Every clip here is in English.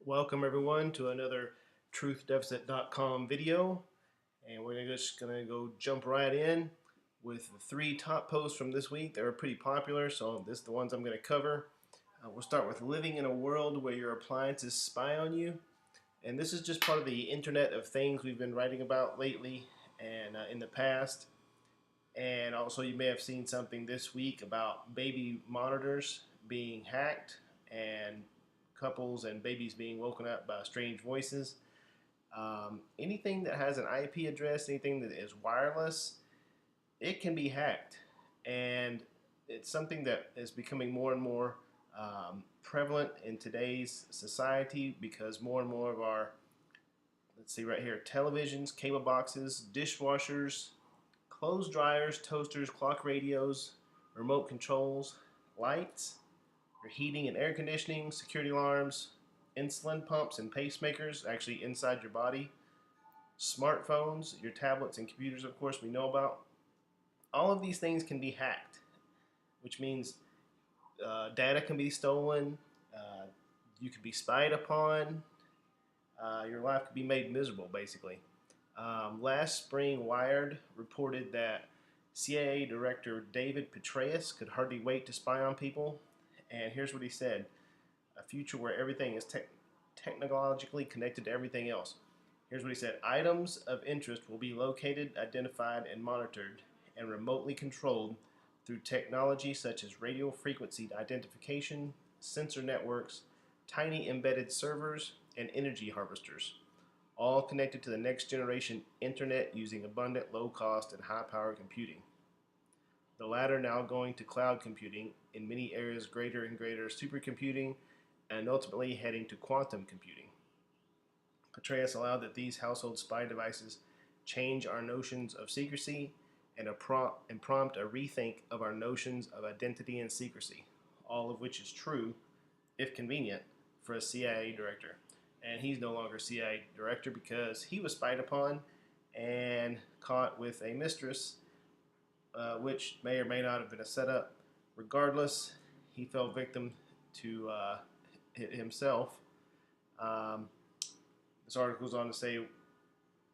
Welcome everyone to another TruthDeficit.com video, and we're just gonna go jump right in with the three top posts from this week. They were pretty popular, so this is the ones I'm gonna cover. We'll start with living in a world where your appliances spy on you, and this is just part of the Internet of Things we've been writing about lately and in the past. And also, you may have seen something this week about baby monitors being hacked and couples and babies being woken up by strange voices. Anything that has an IP address, anything that is wireless, it can be hacked. And it's something that is becoming more and more prevalent in today's society because more and more of our, let's see right here, televisions, cable boxes, dishwashers, clothes dryers, toasters, clock radios, remote controls, lights, your heating and air conditioning, security alarms, insulin pumps and pacemakers actually inside your body, smartphones, your tablets and computers, of course, we know about. All of these things can be hacked, which means data can be stolen, you could be spied upon, your life could be made miserable, basically. Last spring, Wired reported that CIA Director David Petraeus could hardly wait to spy on people. And here's what he said: a future where everything is technologically connected to everything else. Here's what he said: items of interest will be located, identified, and monitored, and remotely controlled through technology such as radio frequency identification, sensor networks, tiny embedded servers, and energy harvesters, all connected to the next generation internet using abundant, low cost, and high power computing. The latter now going to cloud computing, in many areas greater and greater supercomputing, and ultimately heading to quantum computing. Petraeus allowed that these household spy devices change our notions of secrecy and prompt a rethink of our notions of identity and secrecy, all of which is true, if convenient, for a CIA director. And he's no longer CIA director because he was spied upon and caught with a mistress, which may or may not have been a setup. Regardless, he fell victim to himself. Um, this article goes on to say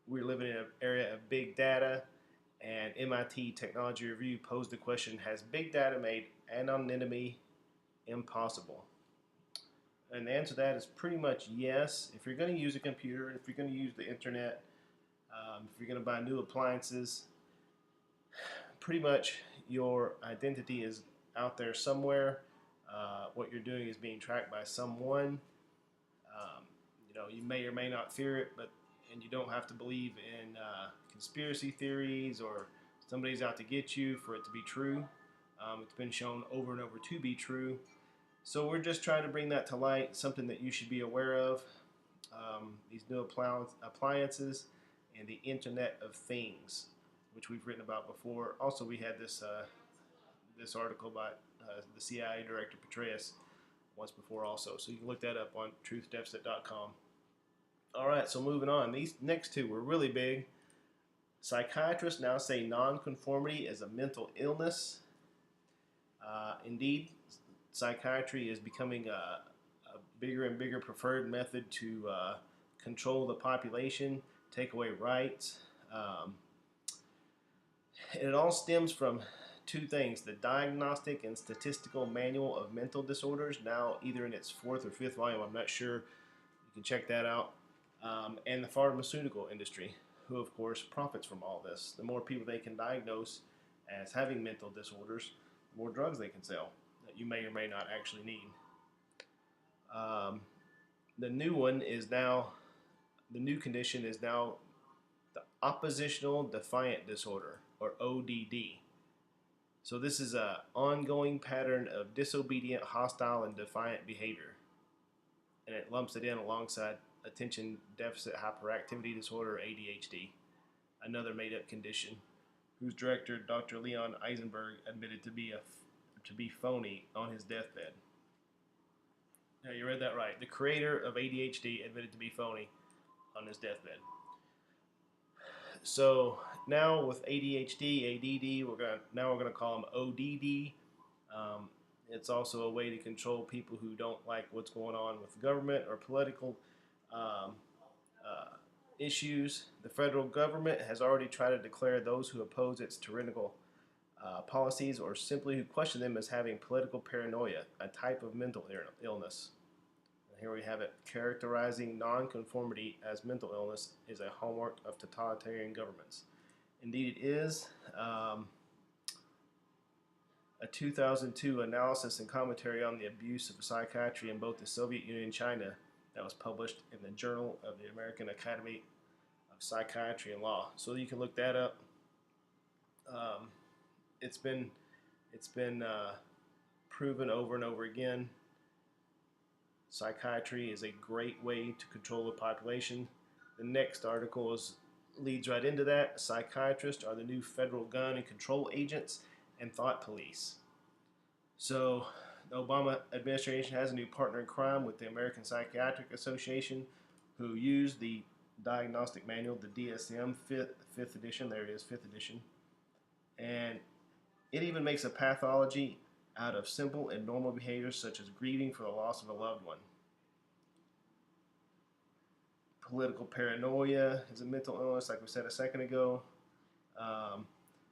we're living in an area of big data, and MIT Technology Review posed the question: has big data made anonymity impossible? And the answer to that is pretty much yes. If you're going to use a computer, if you're going to use the internet, if you're going to buy new appliances, pretty much your identity is out there somewhere. What you're doing is being tracked by someone. You may or may not fear it, and you don't have to believe in conspiracy theories or somebody's out to get you for it to be true. It's been shown over and over to be true. So we're just trying to bring that to light, something that you should be aware of. These new appliances and the Internet of Things, which we've written about before. Also, we had this article by the CIA Director Petraeus once before also. So you can look that up on truthdeficit.com. All right, so moving on. These next two were really big. Psychiatrists now say nonconformity is a mental illness. Indeed, psychiatry is becoming a bigger and bigger preferred method to control the population, take away rights. And it all stems from two things: the Diagnostic and Statistical Manual of Mental Disorders, now either in its fourth or fifth volume, I'm not sure. You can check that out. And the pharmaceutical industry, who of course profits from all this. The more people they can diagnose as having mental disorders, the more drugs they can sell that you may or may not actually need. Um, the new one is now, the new condition is now the oppositional defiant disorder, or ODD. So this is an ongoing pattern of disobedient, hostile, and defiant behavior, and it lumps it in alongside attention deficit hyperactivity disorder, ADHD, another made-up condition, whose director, Dr. Leon Eisenberg, admitted to be phony on his deathbed. Now, you read that right. The creator of ADHD admitted to be phony on his deathbed. So now with ADHD, ADD, we're gonna call him ODD. It's also a way to control people who don't like what's going on with the government or political um, uh, issues. The federal government has already tried to declare those who oppose its tyrannical policies or simply who question them as having political paranoia, a type of mental illness. And here we have it. Characterizing nonconformity as mental illness is a hallmark of totalitarian governments. Indeed, it is. A 2002 analysis and commentary on the abuse of psychiatry in both the Soviet Union and China that was published in the Journal of the American Academy of Psychiatry and Law. So you can look that up. Um, it's been proven over and over again. Psychiatry is a great way to control the population. The next article leads right into that. Psychiatrists are the new federal gun and control agents and thought police. So the Obama administration has a new partner in crime with the American Psychiatric Association, who used the diagnostic manual, the DSM, fifth edition. There it is, 5th edition. And it even makes a pathology out of simple and normal behaviors such as grieving for the loss of a loved one. Political paranoia is a mental illness, like we said a second ago.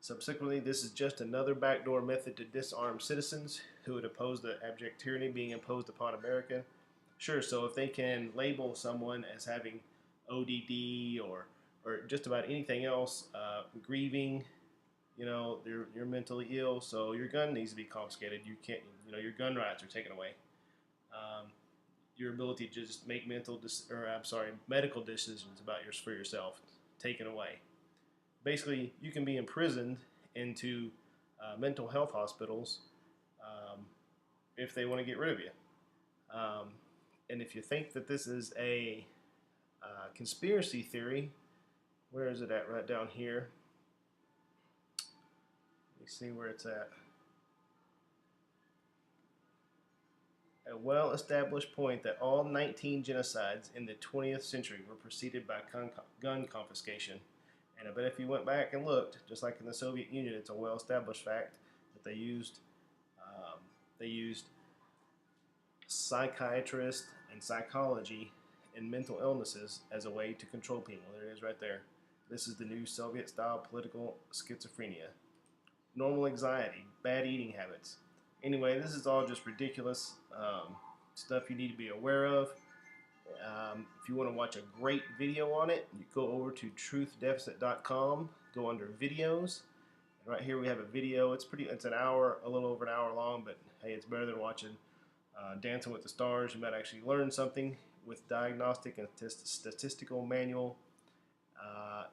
Subsequently, this is just another backdoor method to disarm citizens who would oppose the abject tyranny being imposed upon America. Sure, so if they can label someone as having ODD or just about anything else, grieving, you're mentally ill, so your gun needs to be confiscated. You can't, your gun rights are taken away. Your ability to just make medical decisions about for yourself taken away. Basically, you can be imprisoned into mental health hospitals if they want to get rid of you. And if you think that this is a conspiracy theory, where is it at? Right down here. Let me see where it's at. A well-established point that all 19 genocides in the 20th century were preceded by gun confiscation. And I bet if you went back and looked, just like in the Soviet Union, it's a well-established fact that they used psychiatrists and psychology and mental illnesses as a way to control people. There it is right there. This is the new Soviet-style political schizophrenia. Normal anxiety, bad eating habits. Anyway, this is all just ridiculous stuff you need to be aware of. If you want to watch a great video on it, you go over to truthdeficit.com, go under videos, and right here we have a video. It's an hour, a little over an hour long, but hey, it's better than watching Dancing with the Stars. You might actually learn something with diagnostic and statistical manual.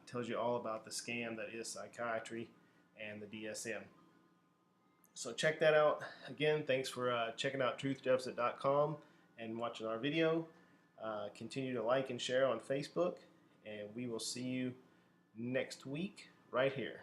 Tells you all about the scam that is psychiatry and the DSM. So check that out. Again, thanks for checking out truthdeficit.com and watching our video. Continue to like and share on Facebook, and we will see you next week right here.